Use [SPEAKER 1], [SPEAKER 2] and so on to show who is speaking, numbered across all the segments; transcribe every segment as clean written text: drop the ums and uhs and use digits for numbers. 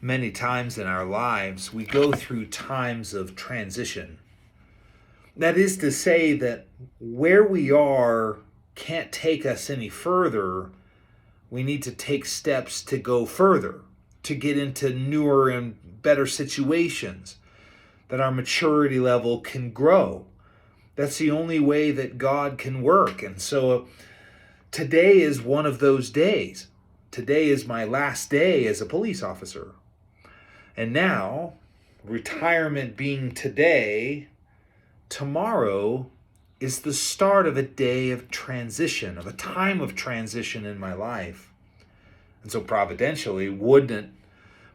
[SPEAKER 1] many times in our lives, we go through times of transition. That is to say that where we are can't take us any further. We need to take steps to go further, to get into newer and better situations, that our maturity level can grow. That's the only way that God can work. And so today is one of those days. Today is my last day as a police officer. And now, retirement being today, tomorrow is the start of a day of transition, of a time of transition in my life. And so providentially, wouldn't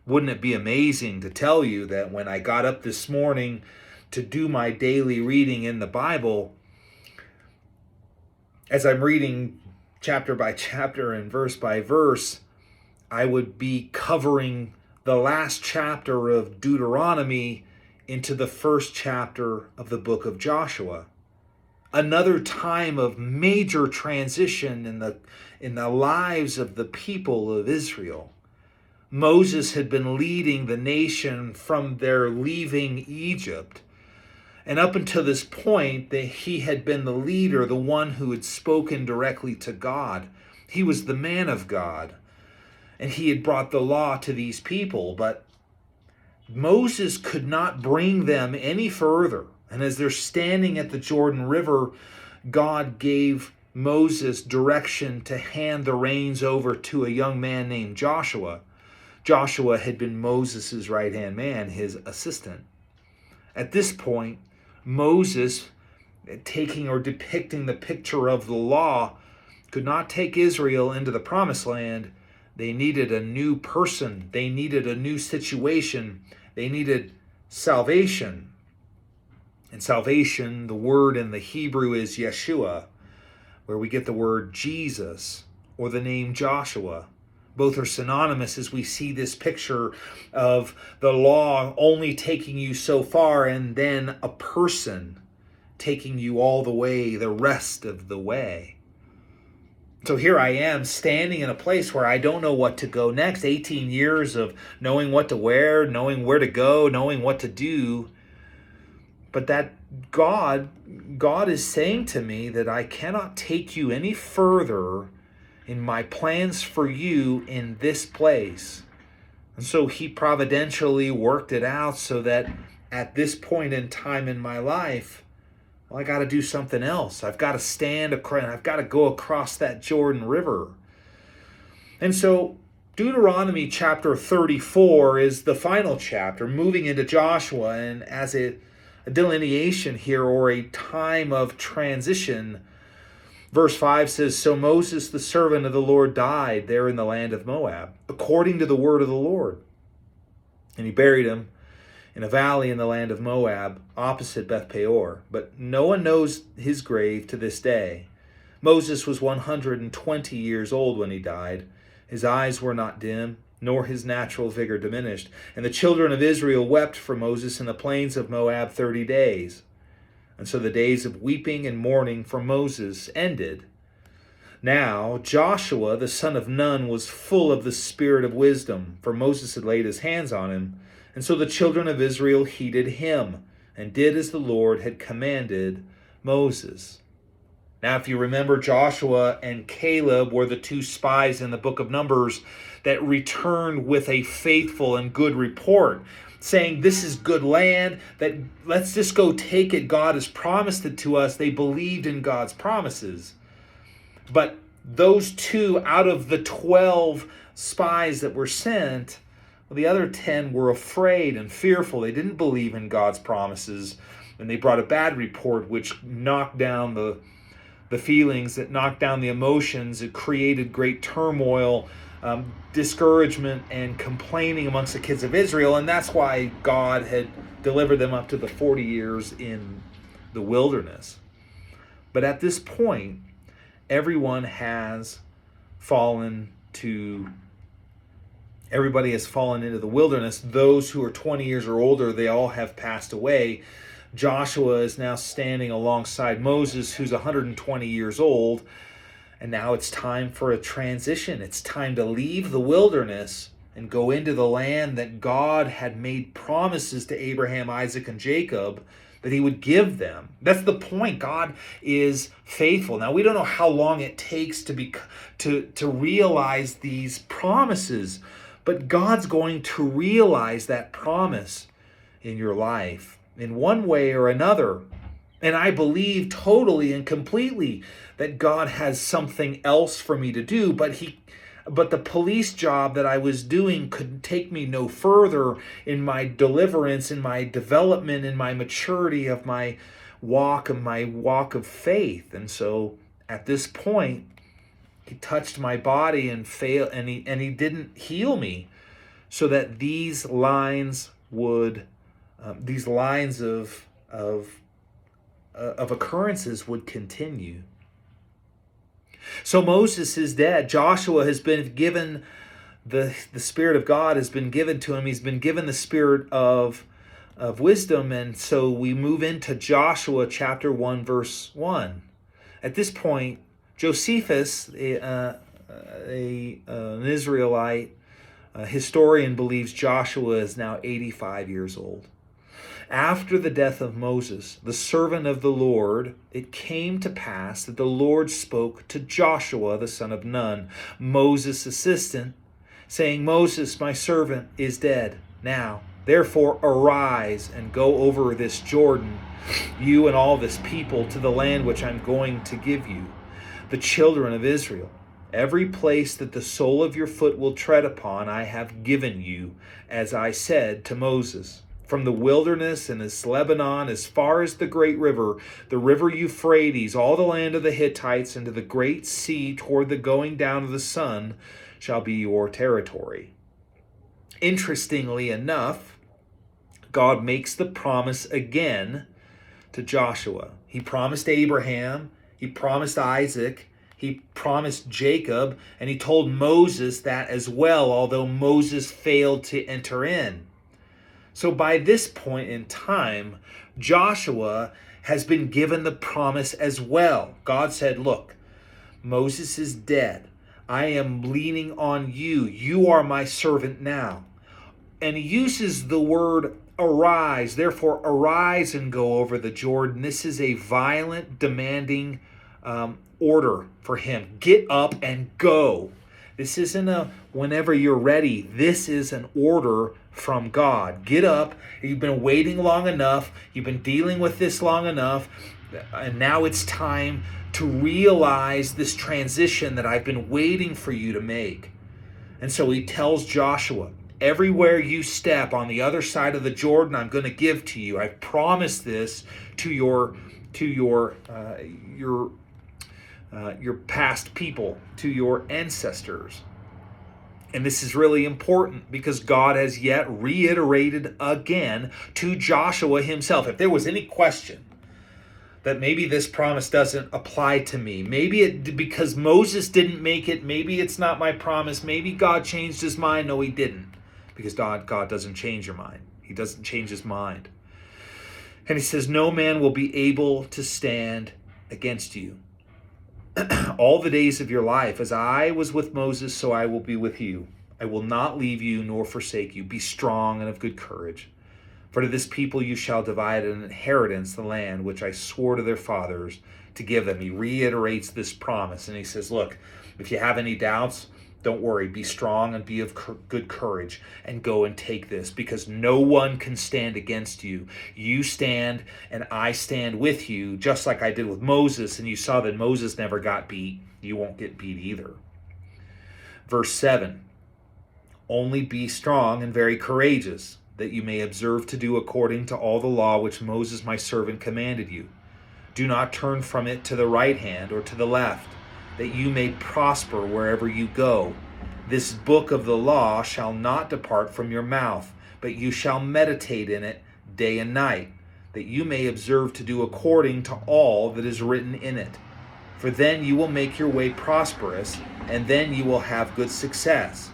[SPEAKER 1] it be amazing to tell you that when I got up this morning to do my daily reading in the Bible, as I'm reading chapter by chapter and verse by verse, I would be covering the last chapter of Deuteronomy into the first chapter of the book of Joshua. Another time of major transition in the lives of the people of Israel. Moses had been leading the nation from their leaving Egypt. And up until this point, that he had been the leader, the one who had spoken directly to God. He was the man of God. And he had brought the law to these people. But Moses could not bring them any further. And as they're standing at the Jordan River, God gave Moses direction to hand the reins over to a young man named Joshua. Joshua had been Moses' right-hand man, his assistant. At this point, Moses, taking or depicting the picture of the law, could not take Israel into the promised land. They needed a new person. They needed a new situation. They needed salvation. And salvation, the word in the Hebrew is Yeshua, where we get the word Jesus or the name Joshua. Both are synonymous as we see this picture of the law only taking you so far and then a person taking you all the way, the rest of the way. So here I am standing in a place where I don't know what to go next. 18 years of knowing what to wear, knowing where to go, knowing what to do. But that God is saying to me that I cannot take you any further in my plans for you in this place. And so he providentially worked it out so that at this point in time in my life, well, I got to do something else. I've got to stand across, I've got to go across that Jordan River. And so Deuteronomy chapter 34 is the final chapter, moving into Joshua, and as a delineation here, or a time of transition. Verse 5 says, "So Moses, the servant of the Lord, died there in the land of Moab, according to the word of the Lord. And he buried him in a valley in the land of Moab, opposite Beth Peor. But no one knows his grave to this day. Moses was 120 years old when he died. His eyes were not dim, nor his natural vigor diminished. And the children of Israel wept for Moses in the plains of Moab 30 days. And so the days of weeping and mourning for Moses ended. Now Joshua, the son of Nun, was full of the spirit of wisdom, for Moses had laid his hands on him. And so the children of Israel heeded him, and did as the Lord had commanded Moses." Now, if you remember, Joshua and Caleb were the two spies in the book of Numbers that returned with a faithful and good report, saying this is good land, that let's just go take it. God has promised it to us. They believed in God's promises. But those two out of the 12 spies that were sent, well, the other 10 were afraid and fearful. They didn't believe in God's promises, and they brought a bad report, which knocked down the feelings, that knocked down the emotions. It created great turmoil, discouragement, and complaining amongst the kids of Israel. And that's why God had delivered them up to the 40 years in the wilderness. But at this point, everybody has fallen into the wilderness. Those who are 20 years or older, they all have passed away. Joshua is now standing alongside Moses, who's 120 years old. And now it's time for a transition. It's time to leave the wilderness and go into the land that God had made promises to Abraham, Isaac, and Jacob that he would give them. That's the point. God is faithful. Now, we don't know how long it takes to realize these promises, but God's going to realize that promise in your life in one way or another. And I believe totally and completely that God has something else for me to do, but the police job that I was doing could take me no further in my deliverance, in my development, in my maturity of my walk of faith. And so at this point, he touched my body and he didn't heal me, so that these lines of occurrences would continue. So Moses is dead. Joshua has been given the Spirit of God has been given to him. He's been given the spirit of wisdom. And so we move into Joshua chapter 1, verse 1. At this point, Josephus, an Israelite historian, believes Joshua is now 85 years old. After the death of Moses, the servant of the Lord, it came to pass that the Lord spoke to Joshua, the son of Nun, Moses' assistant, saying, Moses, my servant, is dead. Now, therefore, arise and go over this Jordan, you and all this people, to the land which I'm going to give you, the children of Israel. Every place that the sole of your foot will tread upon, I have given you, as I said to Moses. From the wilderness and as Lebanon, as far as the great river, the river Euphrates, all the land of the Hittites, and to the great sea toward the going down of the sun, shall be your territory. Interestingly enough, God makes the promise again to Joshua. He promised Abraham, he promised Isaac, he promised Jacob, and he told Moses that as well, although Moses failed to enter in. So by this point in time, Joshua has been given the promise as well. God said, look, Moses is dead. I am leaning on you. You are my servant now. And he uses the word arise. Therefore, arise and go over the Jordan. This is a violent, demanding order for him. Get up and go. This isn't a whenever you're ready. This is an order from God. Get up. You've been waiting long enough. You've been dealing with this long enough. And now it's time to realize this transition that I've been waiting for you to make. And so he tells Joshua, everywhere you step on the other side of the Jordan, I'm going to give to you. I promised this to your past people, to your ancestors. And this is really important because God has yet reiterated again to Joshua himself. If there was any question that maybe this promise doesn't apply to me, maybe because Moses didn't make it, maybe it's not my promise, maybe God changed his mind. No, he didn't, because God doesn't change your mind. He doesn't change his mind. And he says, no man will be able to stand against you all the days of your life. As I was with Moses, so I will be with you. I will not leave you nor forsake you. Be strong and of good courage. For to this people you shall divide an inheritance, the land which I swore to their fathers to give them. He reiterates this promise, and he says, look, if you have any doubts, don't worry. Be strong and be of good courage and go and take this, because no one can stand against you. You stand and I stand with you, just like I did with Moses, and you saw that Moses never got beat. You won't get beat either. Verse 7, only be strong and very courageous, that you may observe to do according to all the law which Moses my servant commanded you. Do not turn from it to the right hand or to the left, that you may prosper wherever you go. This book of the law shall not depart from your mouth, but you shall meditate in it day and night, that you may observe to do according to all that is written in it. For then you will make your way prosperous, and then you will have good success.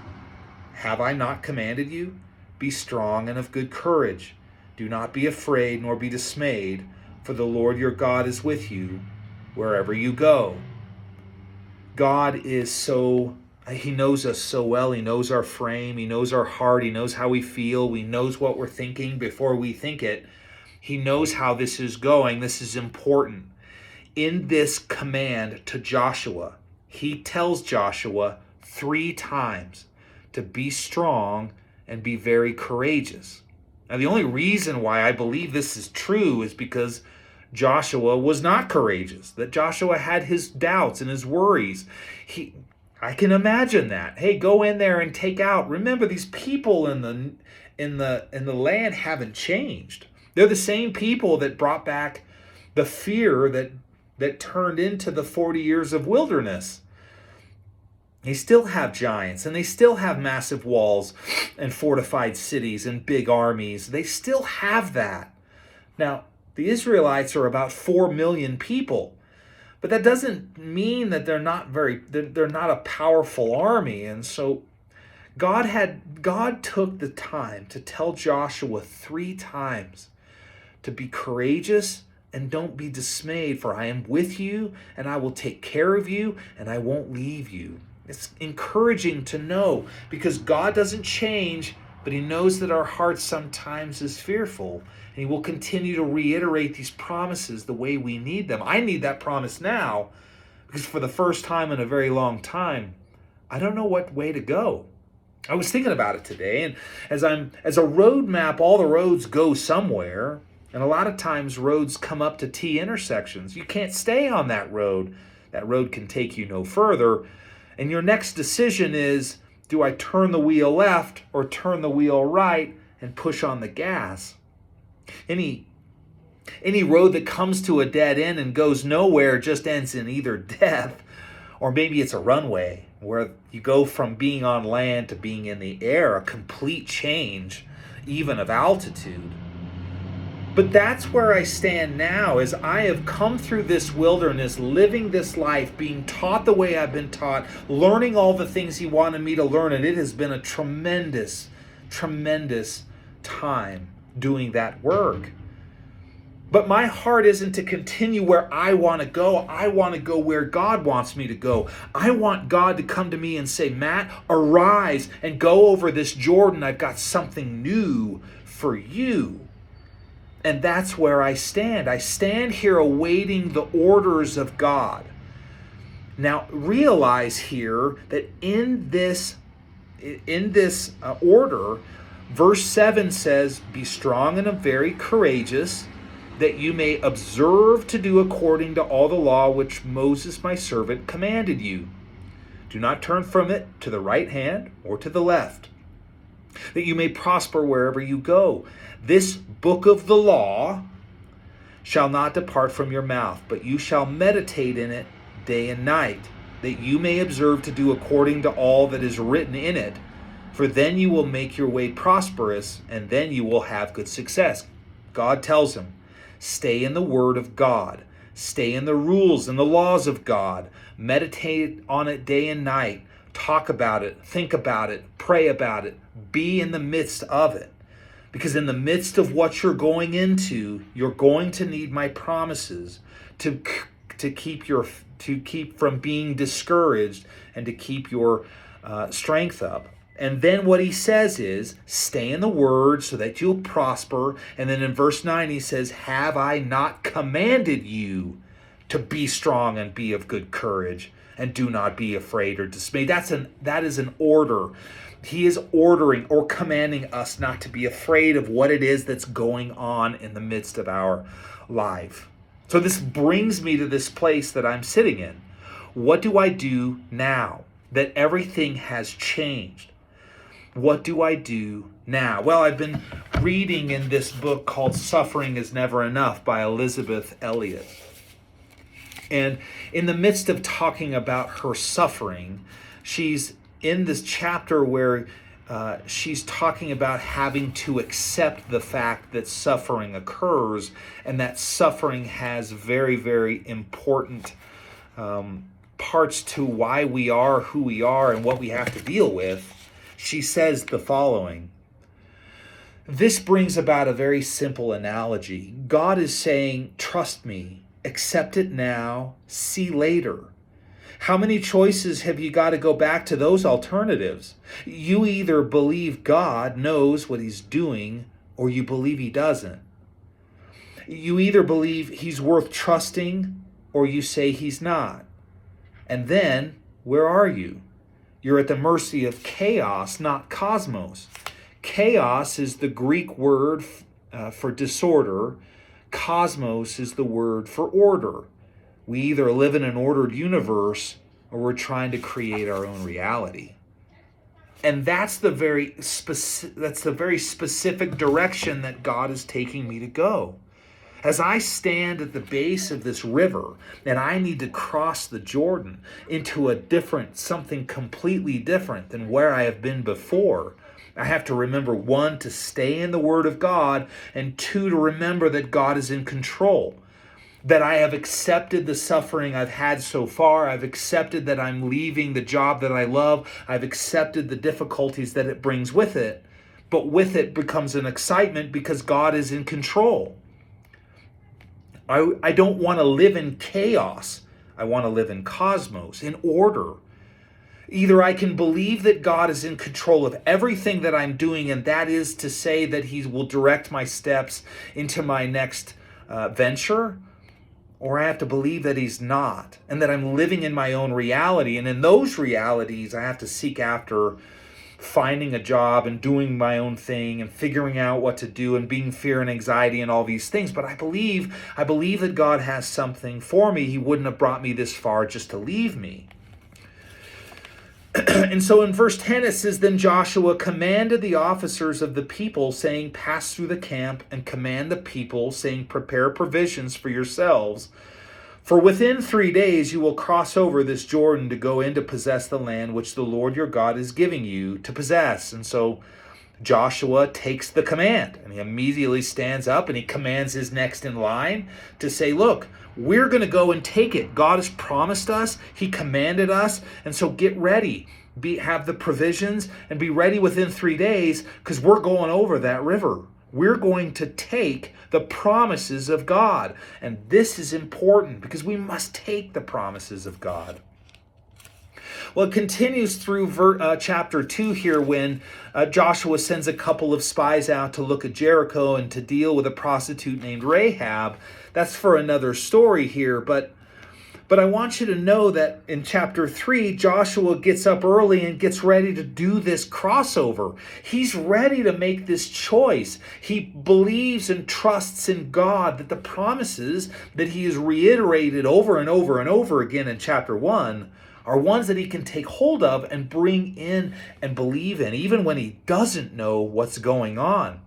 [SPEAKER 1] Have I not commanded you? Be strong and of good courage. Do not be afraid nor be dismayed, for the Lord your God is with you wherever you go. God is so He knows us so well. He knows our frame. He knows our heart. He knows how we feel. He knows what we're thinking before we think it. He knows how this is going. This is important. In this command to Joshua, he tells Joshua 3 times to be strong and be very courageous. Now, the only reason why I believe this is true is because Joshua was not courageous, that Joshua had his doubts and his worries. I can imagine that. Hey, go in there and take out. Remember, these people in the land haven't changed. They're the same people that brought back the fear that turned into the 40 years of wilderness. They still have giants, and they still have massive walls and fortified cities and big armies. They still have that. Now, the Israelites are about 4 million people, but that doesn't mean that they're not a powerful army. And so God took the time to tell Joshua 3 times to be courageous and don't be dismayed, for I am with you and I will take care of you and I won't leave you. It's encouraging to know, because God doesn't change, but he knows that our heart sometimes is fearful, and he will continue to reiterate these promises the way we need them. I need that promise now, because for the first time in a very long time, I don't know what way to go. I was thinking about it today, and as a road map, all the roads go somewhere, and a lot of times roads come up to T intersections. You can't stay on that road. That road can take you no further. And your next decision is, do I turn the wheel left or turn the wheel right and push on the gas? Any road that comes to a dead end and goes nowhere just ends in either death, or maybe it's a runway where you go from being on land to being in the air, a complete change, even of altitude. But that's where I stand now, as I have come through this wilderness, living this life, being taught the way I've been taught, learning all the things he wanted me to learn, and it has been a tremendous, tremendous time doing that work. But my heart isn't to continue where I want to go. I want to go where God wants me to go. I want God to come to me and say, Matt, arise and go over this Jordan. I've got something new for you. And that's where I stand. I stand here awaiting the orders of God. Now, realize here that in this order, verse 7 says, be strong and very courageous, that you may observe to do according to all the law which Moses my servant commanded you. Do not turn from it to the right hand or to the left, that you may prosper wherever you go. This book of the law shall not depart from your mouth, but you shall meditate in it day and night, that you may observe to do according to all that is written in it. For then you will make your way prosperous, and then you will have good success. God tells him, stay in the word of God. Stay in the rules and the laws of God. Meditate on it day and night. Talk about it. Think about it. Pray about it. Be in the midst of it. Because in the midst of what you're going into, you're going to need my promises to keep from being discouraged and to keep your strength up. And then what he says is, stay in the word so that you'll prosper. And then in verse 9 he says, have I not commanded you to be strong and be of good courage, and do not be afraid or dismayed? That is an order. He is ordering or commanding us not to be afraid of what it is that's going on in the midst of our life. So this brings me to this place that I'm sitting in. What do I do now that everything has changed? What do I do now? Well, I've been reading in this book called Suffering is Never Enough by Elizabeth Elliot. And in the midst of talking about her suffering, she's in this chapter where she's talking about having to accept the fact that suffering occurs, and that suffering has very, very important parts to why we are who we are and what we have to deal with. She says the following: this brings about a very simple analogy. God is saying, trust me, accept it now, see later. How many choices have you got to go back to those alternatives? You either believe God knows what he's doing or you believe he doesn't. You either believe he's worth trusting or you say he's not. And then, where are you? You're at the mercy of chaos, not cosmos. Chaos is the Greek word for disorder. Cosmos is the word for order. We either live in an ordered universe or we're trying to create our own reality. And that's the very specific direction that God is taking me to go. As I stand at the base of this river and I need to cross the Jordan into something completely different than where I have been before, I have to remember, 1, to stay in the Word of God, and 2, to remember that God is in control. That I have accepted the suffering I've had so far. I've accepted that I'm leaving the job that I love. I've accepted the difficulties that it brings with it. But with it becomes an excitement because God is in control. I don't want to live in chaos. I want to live in cosmos, in order. Either I can believe that God is in control of everything that I'm doing, and that is to say that he will direct my steps into my next venture, or I have to believe that he's not, and that I'm living in my own reality. And in those realities, I have to seek after finding a job and doing my own thing and figuring out what to do and being fear and anxiety and all these things. But I believe that God has something for me. He wouldn't have brought me this far just to leave me. And so in verse 10 it says, Then Joshua commanded the officers of the people, saying, Pass through the camp and command the people, saying, Prepare provisions for yourselves. For within 3 days you will cross over this Jordan to go in to possess the land which the Lord your God is giving you to possess. And so Joshua takes the command, and he immediately stands up and he commands his next in line to say, look, we're going to go and take it. God has promised us. He commanded us. And so get ready. Have the provisions and be ready within 3 days, because we're going over that river. We're going to take the promises of God. And this is important because we must take the promises of God. Well, it continues through chapter 2 here when Joshua sends a couple of spies out to look at Jericho and to deal with a prostitute named Rahab. That's for another story here, but I want you to know that in chapter 3, Joshua gets up early and gets ready to do this crossover. He's ready to make this choice. He believes and trusts in God that the promises that he has reiterated over and over and over again in chapter 1 are ones that he can take hold of and bring in and believe in, even when he doesn't know what's going on.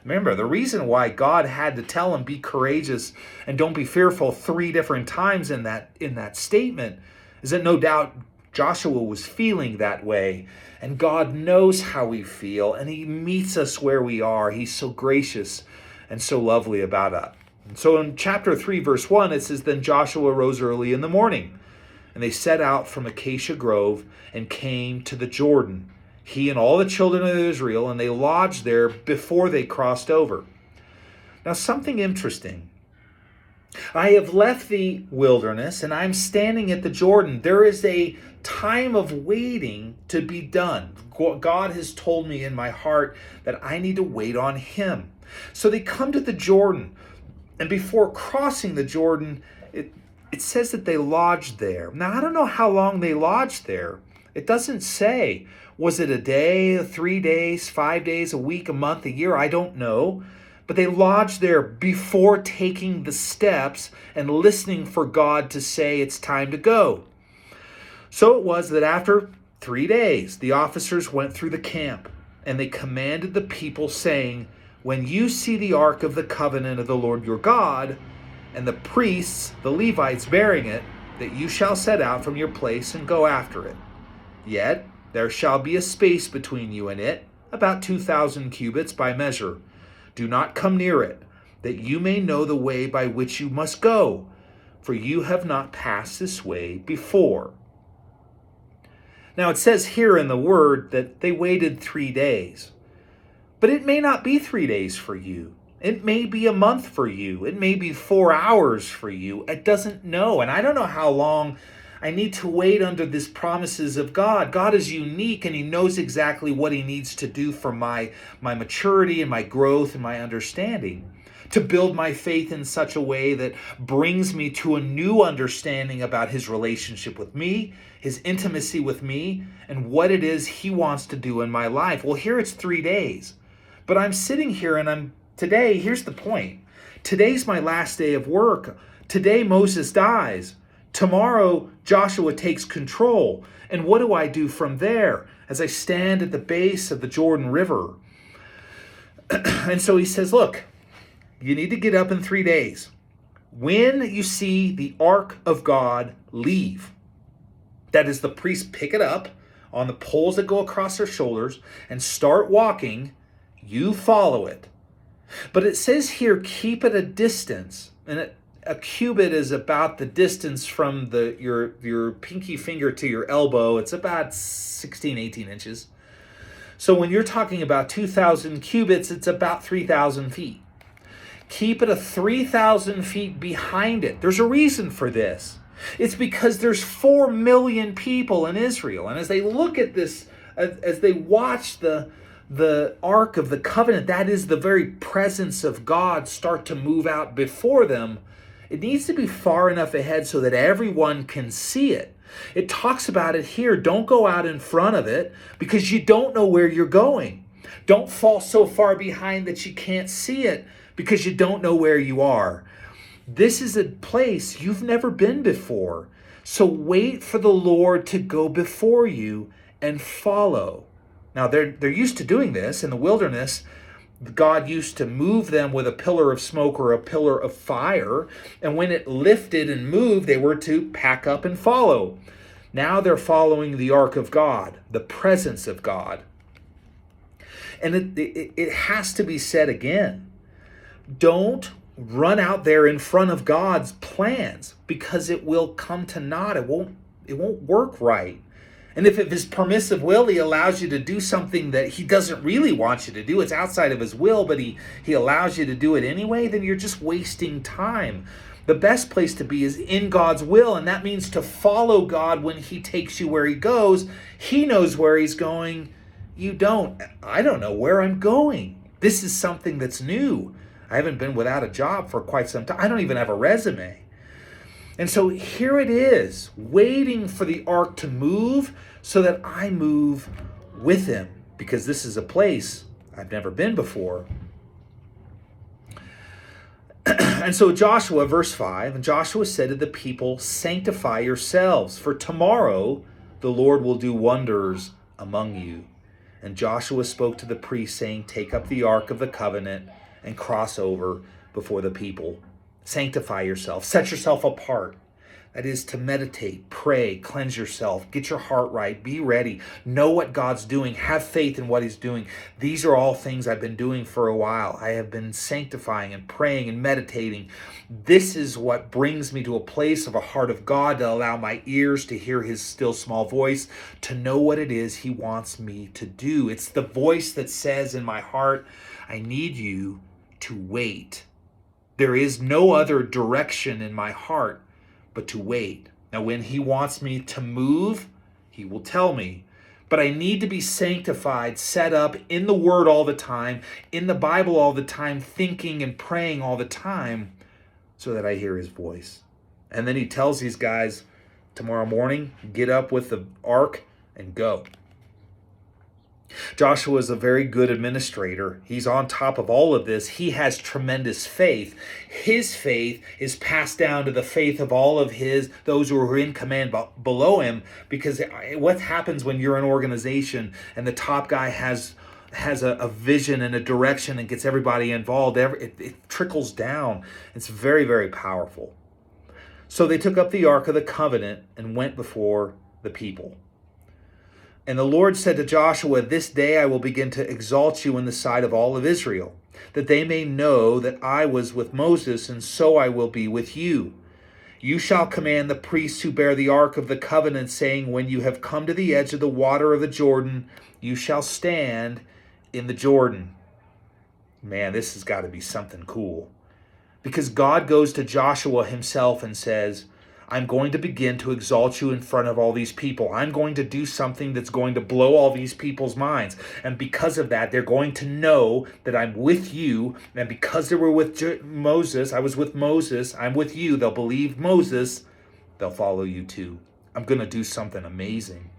[SPEAKER 1] Remember, the reason why God had to tell him, be courageous and don't be fearful 3 different times in that statement is that no doubt Joshua was feeling that way. And God knows how we feel, and he meets us where we are. He's so gracious and so lovely about us. And so in chapter 3, verse 1, it says, Then Joshua rose early in the morning, and they set out from Acacia Grove and came to the Jordan, he and all the children of Israel, and they lodged there before they crossed over. Now, something interesting. I have left the wilderness, and I'm standing at the Jordan. There is a time of waiting to be done. God has told me in my heart that I need to wait on him. So they come to the Jordan, and before crossing the Jordan, it says that they lodged there. Now, I don't know how long they lodged there. It doesn't say. Was it a day, 3 days, 5 days, a week, a month, a year? I don't know. But they lodged there before taking the steps and listening for God to say it's time to go. So it was that after 3 days, the officers went through the camp, and they commanded the people, saying, When you see the ark of the covenant of the Lord your God, and the priests, the Levites, bearing it, that you shall set out from your place and go after it. Yet there shall be a space between you and it, about 2,000 cubits by measure. Do not come near it, that you may know the way by which you must go, for you have not passed this way before. Now it says here in the word that they waited 3 days. But it may not be 3 days for you. It may be a month for you. It may be 4 hours for you. It doesn't know. And I don't know how long I need to wait under these promises of God. God is unique and he knows exactly what he needs to do for my maturity and my growth and my understanding, to build my faith in such a way that brings me to a new understanding about his relationship with me, his intimacy with me, and what it is he wants to do in my life. Well, here it's 3 days, but I'm sitting here and today, here's the point. Today's my last day of work. Today Moses dies. Tomorrow Joshua takes control. And what do I do from there as I stand at the base of the Jordan River? And so he says, look, you need to get up in 3 days. When you see the ark of God leave, that is, the priests pick it up on the poles that go across their shoulders and start walking, you follow it. But it says here, keep at a distance. And a cubit is about the distance from your pinky finger to your elbow. It's about 16, 18 inches. So when you're talking about 2,000 cubits, it's about 3,000 feet. Keep it 3,000 feet behind it. There's a reason for this. It's because there's 4 million people in Israel. And as they look at this, as they watch the Ark of the Covenant, that is the very presence of God, start to move out before them, it needs to be far enough ahead so that everyone can see it. It talks about it here. Don't go out in front of it because you don't know where you're going. Don't fall so far behind that you can't see it because you don't know where you are. This is a place you've never been before. So wait for the Lord to go before you and follow. Now, they're used to doing this in the wilderness. God used to move them with a pillar of smoke or a pillar of fire. And when it lifted and moved, they were to pack up and follow. Now they're following the ark of God, the presence of God. And it has to be said again. Don't run out there in front of God's plans because it will come to naught. It won't work right. And if his permissive will, he allows you to do something that he doesn't really want you to do, it's outside of his will, but he allows you to do it anyway, then you're just wasting time. The best place to be is in God's will, and that means to follow God when he takes you where he goes. He knows where he's going. You don't. I don't know where I'm going. This is something that's new. I haven't been without a job for quite some time. I don't even have a resume. And so here it is, waiting for the ark to move so that I move with him, because this is a place I've never been before. And so Joshua, verse 5, and Joshua said to the people, sanctify yourselves, for tomorrow the Lord will do wonders among you. And Joshua spoke to the priests, saying, take up the ark of the covenant and cross over before the people. Sanctify yourself, set yourself apart. That is to meditate, pray, cleanse yourself, get your heart right, be ready, know what God's doing, have faith in what he's doing. These are all things I've been doing for a while. I have been sanctifying and praying and meditating. This is what brings me to a place of a heart of God, to allow my ears to hear his still small voice, to know what it is he wants me to do. It's the voice that says in my heart, I need you to wait. There is no other direction in my heart but to wait. Now, when he wants me to move, he will tell me. But I need to be sanctified, set up in the Word all the time, in the Bible all the time, thinking and praying all the time, so that I hear his voice. And then he tells these guys, tomorrow morning, get up with the ark and go. Joshua is a very good administrator. He's on top of all of this. He has tremendous faith. His faith is passed down to the faith of all of those who are in command below him, because what happens when you're an organization and the top guy has a vision and a direction and gets everybody involved, it trickles down. It's very, very powerful. So they took up the Ark of the Covenant and went before the people. And the Lord said to Joshua, this day I will begin to exalt you in the sight of all of Israel, that they may know that I was with Moses, and so I will be with you. You shall command the priests who bear the Ark of the Covenant, saying, when you have come to the edge of the water of the Jordan, you shall stand in the Jordan. Man, this has got to be something cool. Because God goes to Joshua himself and says, I'm going to begin to exalt you in front of all these people. I'm going to do something that's going to blow all these people's minds. And because of that, they're going to know that I'm with you. And because they were with Moses, I was with Moses, I'm with you. They'll believe Moses. They'll follow you too. I'm going to do something amazing.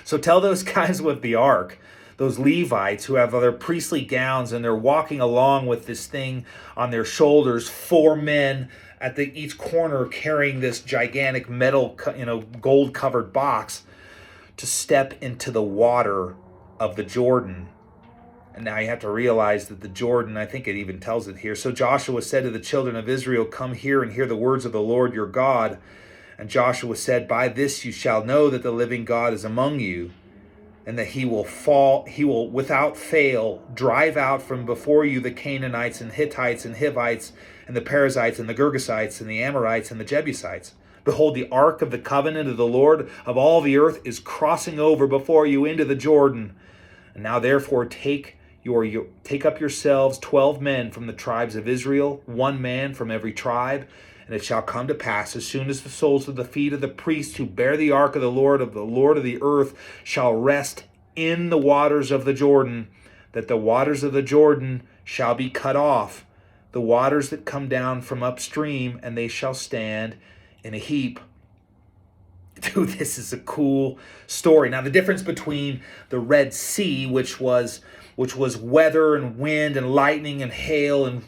[SPEAKER 1] So tell those guys with the ark, those Levites who have their priestly gowns and they're walking along with this thing on their shoulders, 4 men at each corner carrying this gigantic metal, gold-covered box, to step into the water of the Jordan. And now you have to realize that the Jordan, I think it even tells it here. So Joshua said to the children of Israel, come here and hear the words of the Lord your God. And Joshua said, by this you shall know that the living God is among you, and that he will without fail drive out from before you the Canaanites and Hittites and Hivites and the Perizzites and the Girgashites and the Amorites and the Jebusites. Behold, the ark of the covenant of the Lord of all the earth is crossing over before you into the Jordan. And now therefore take up yourselves 12 men from the tribes of Israel, 1 man from every tribe. And it shall come to pass, as soon as the soles of the feet of the priests who bear the ark of the Lord of the earth shall rest in the waters of the Jordan, that the waters of the Jordan shall be cut off, the waters that come down from upstream, and they shall stand in a heap. Dude, this is a cool story. Now, the difference between the Red Sea, which was weather and wind and lightning and hail and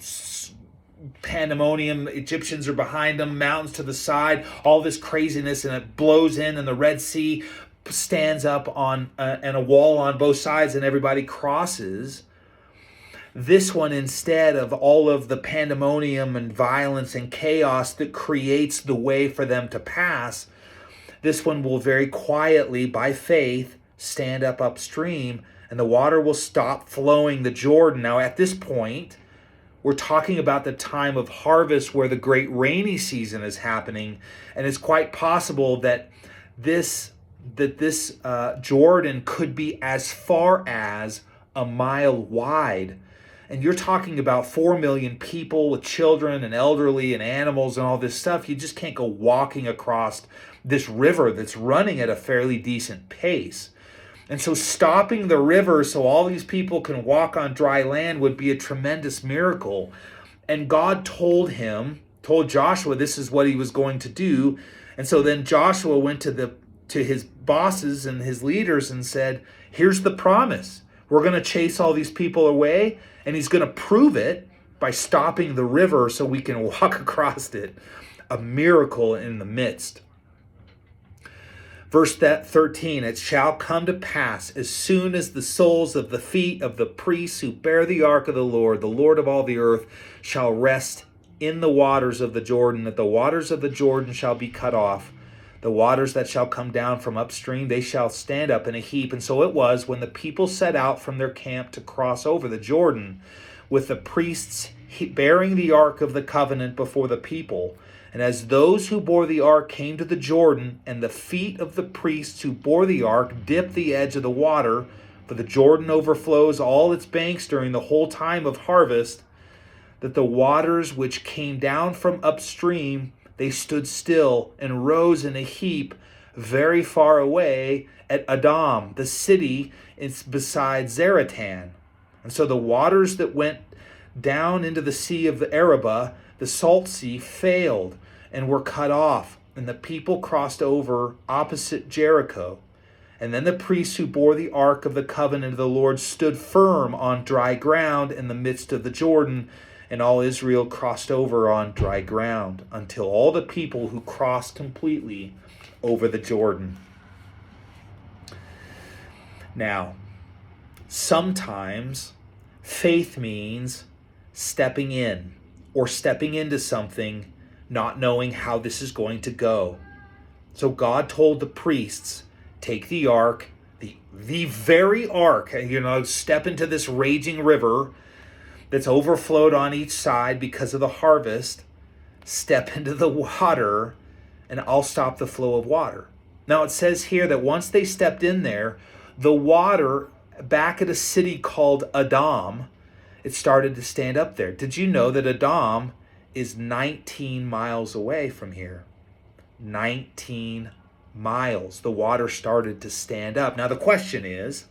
[SPEAKER 1] pandemonium, Egyptians are behind them, mountains to the side, all this craziness, and it blows in, and the Red Sea stands up on and a wall on both sides, and everybody crosses. This one, instead of all of the pandemonium and violence and chaos that creates the way for them to pass, this one will very quietly, by faith, stand up upstream, and the water will stop flowing the Jordan. Now, at this point, we're talking about the time of harvest where the great rainy season is happening, and it's quite possible that this Jordan could be as far as a mile wide. And you're talking about 4 million people with children and elderly and animals and all this stuff. You just can't go walking across this river that's running at a fairly decent pace. And so stopping the river so all these people can walk on dry land would be a tremendous miracle. And God told Joshua this is what he was going to do. And so then Joshua went to his bosses and his leaders and said, here's the promise. We're going to chase all these people away, and he's going to prove it by stopping the river so we can walk across it. A miracle in the midst. Verse 13, it shall come to pass as soon as the soles of the feet of the priests who bear the ark of the Lord of all the earth, shall rest in the waters of the Jordan, that the waters of the Jordan shall be cut off. The waters that shall come down from upstream, they shall stand up in a heap. And so it was when the people set out from their camp to cross over the Jordan, with the priests bearing the ark of the covenant before the people. And as those who bore the ark came to the Jordan, and the feet of the priests who bore the ark dipped the edge of the water, for the Jordan overflows all its banks during the whole time of harvest, that the waters which came down from upstream, they stood still and rose in a heap very far away at Adam, the city is beside Zaratan. And so the waters that went down into the sea of the Arabah, the salt sea, failed and were cut off, and the people crossed over opposite Jericho. And then the priests who bore the ark of the covenant of the Lord stood firm on dry ground in the midst of the Jordan, and all Israel crossed over on dry ground until all the people who crossed completely over the Jordan. Now, sometimes faith means stepping in or stepping into something, not knowing how this is going to go. So God told the priests, take the ark, the very ark, step into this raging river that's overflowed on each side because of the harvest, step into the water, and I'll stop the flow of water. Now it says here that once they stepped in there, the water back at a city called Adam, it started to stand up there. Did you know that Adam is 19 miles away from here? 19 miles. The water started to stand up. Now the question is,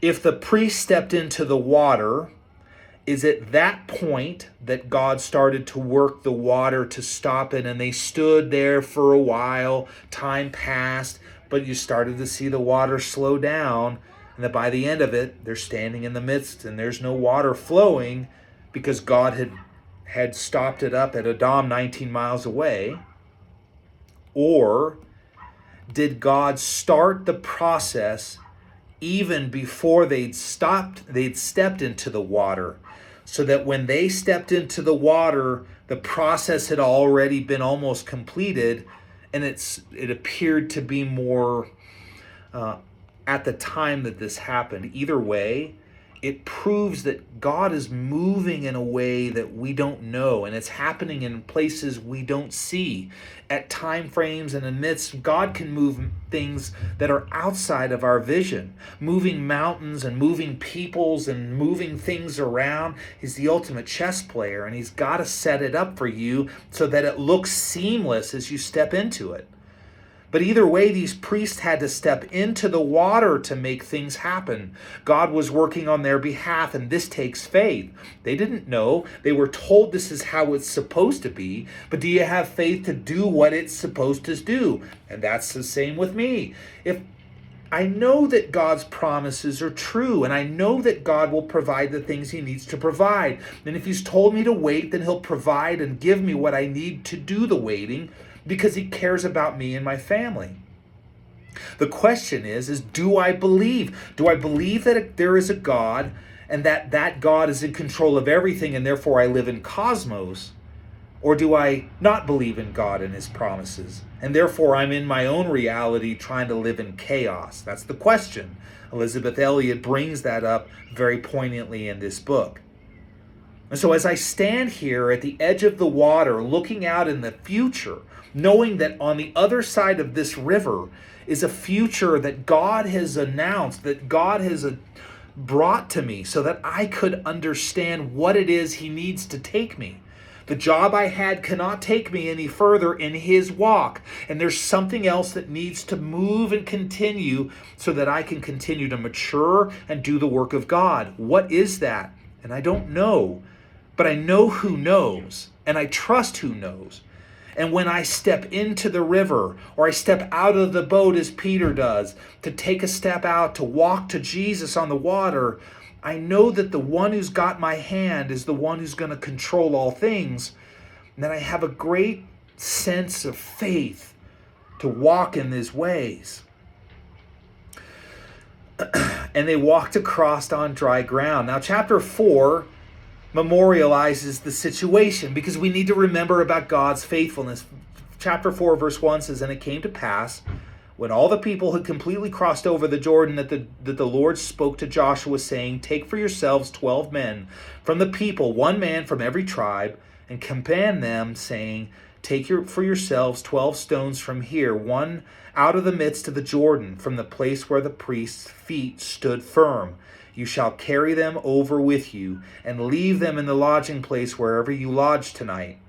[SPEAKER 1] if the priest stepped into the water, is at that point that God started to work the water to stop it, and they stood there for a while, time passed, but you started to see the water slow down, and that by the end of it, they're standing in the midst and there's no water flowing because God had stopped it up at Adam 19 miles away? Or did God start the process even before they'd stepped into the water, so that when they stepped into the water, the process had already been almost completed, and it appeared to be more at the time that this happened? Either way, it proves that God is moving in a way that we don't know, and it's happening in places we don't see. At time frames and amidst, God can move things that are outside of our vision. Moving mountains and moving peoples and moving things around. He's the ultimate chess player, and he's got to set it up for you so that it looks seamless as you step into it. But either way, these priests had to step into the water to make things happen. God was working on their behalf, and this takes faith. They didn't know. They were told this is how it's supposed to be. But do you have faith to do what it's supposed to do? And that's the same with me. If I know that God's promises are true, and I know that God will provide the things he needs to provide. And if he's told me to wait, then he'll provide and give me what I need to do the waiting, because he cares about me and my family. The question is do I believe? Do I believe that there is a God, and that God is in control of everything, and therefore I live in cosmos? Or do I not believe in God and his promises, and therefore I'm in my own reality trying to live in chaos? That's the question. Elizabeth Elliot brings that up very poignantly in this book. And so as I stand here at the edge of the water, looking out in the future, knowing that on the other side of this river is a future that God has announced, that God has brought to me so that I could understand what it is he needs to take me. The job I had cannot take me any further in his walk, and there's something else that needs to move and continue so that I can continue to mature and do the work of God. What is that? And I don't know, but I know who knows, and I trust who knows. And when I step into the river, or I step out of the boat as Peter does, to take a step out, to walk to Jesus on the water, I know that the one who's got my hand is the one who's going to control all things. And then I have a great sense of faith to walk in his ways. And they walked across on dry ground. Now, chapter 4 memorializes the situation, because we need to remember about God's faithfulness. Chapter 4 verse 1 says, "And it came to pass, when all the people had completely crossed over the Jordan, that the Lord spoke to Joshua, saying, Take for yourselves 12 men from the people, one man from every tribe, and command them, saying, Take for yourselves 12 stones from here, one out of the midst of the Jordan, from the place where the priest's feet stood firm. You shall carry them over with you, and leave them in the lodging place wherever you lodge tonight."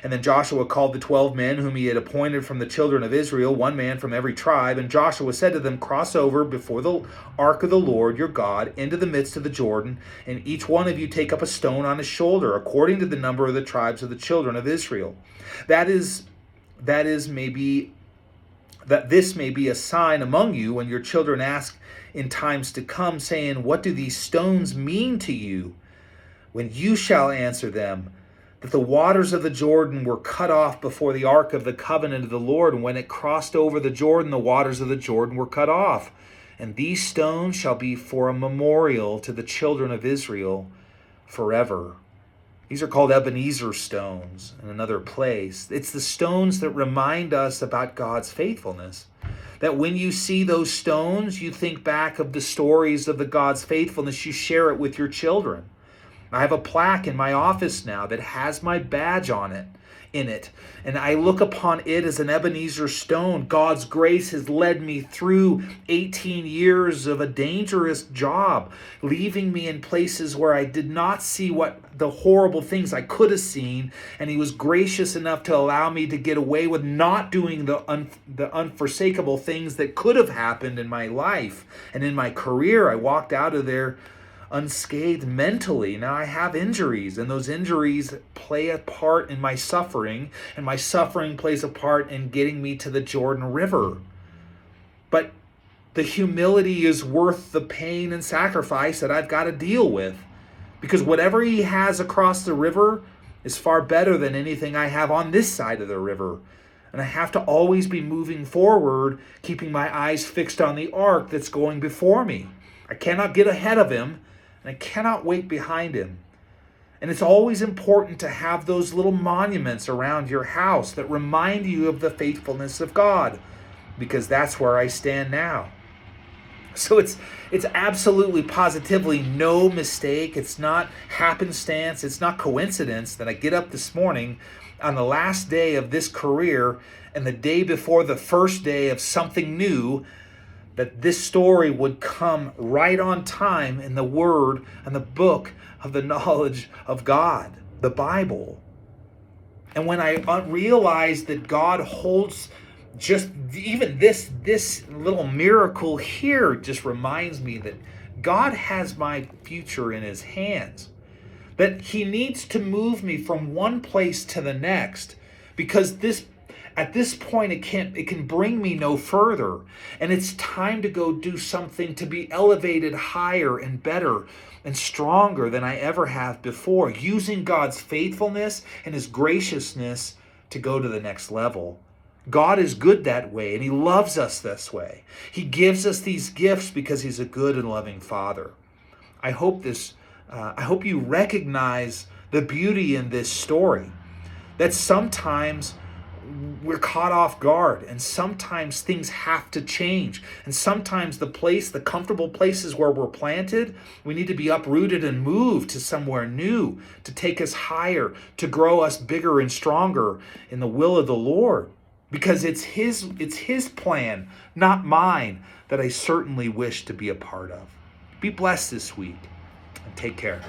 [SPEAKER 1] And then Joshua called the 12 men whom he had appointed from the children of Israel, one man from every tribe. And Joshua said to them, "Cross over before the ark of the Lord your God into the midst of the Jordan, and each one of you take up a stone on his shoulder, according to the number of the tribes of the children of Israel. That this may be a sign among you when your children ask in times to come, saying, What do these stones mean to you? When you shall answer them, that the waters of the Jordan were cut off before the ark of the covenant of the Lord, and when it crossed over the Jordan, the waters of the Jordan were cut off. And these stones shall be for a memorial to the children of Israel forever." These are called Ebeneezer Stones in another place. It's the stones that remind us about God's faithfulness. That when you see those stones, you think back of the stories of the God's faithfulness. You share it with your children. I have a plaque in my office now that has my badge on it, in it. And I look upon it as an Ebeneezer stone. God's grace has led me through 18 years of a dangerous job, leaving me in places where I did not see what the horrible things I could have seen. And he was gracious enough to allow me to get away with not doing the unforsakable things that could have happened in my life and in my career. I walked out of there unscathed mentally. Now I have injuries, and those injuries play a part in my suffering, and my suffering plays a part in getting me to the Jordan River. But the humility is worth the pain and sacrifice that I've got to deal with, because whatever he has across the river is far better than anything I have on this side of the river. And I have to always be moving forward, keeping my eyes fixed on the ark that's going before me. I cannot get ahead of him, and I cannot wait behind him. And it's always important to have those little monuments around your house that remind you of the faithfulness of God, because that's where I stand now. So it's absolutely positively no mistake. It's not happenstance. It's not coincidence that I get up this morning on the last day of this career and the day before the first day of something new, that this story would come right on time in the Word and the book of the knowledge of God, the Bible. And when I realized that God holds just even this little miracle here, just reminds me that God has my future in his hands. That he needs to move me from one place to the next, because at this point it can bring me no further, and it's time to go do something to be elevated higher and better and stronger than I ever have before, using God's faithfulness and his graciousness to go to the next level. God is good that way, and he loves us this way. He gives us these gifts because he's a good and loving Father. I hope you recognize the beauty in this story, that sometimes we're caught off guard, and sometimes things have to change, and sometimes the comfortable places where we're planted, we need to be uprooted and moved to somewhere new to take us higher, to grow us bigger and stronger in the will of the Lord, because it's his plan, not mine, that I certainly wish to be a part of. Be blessed this week, and take care.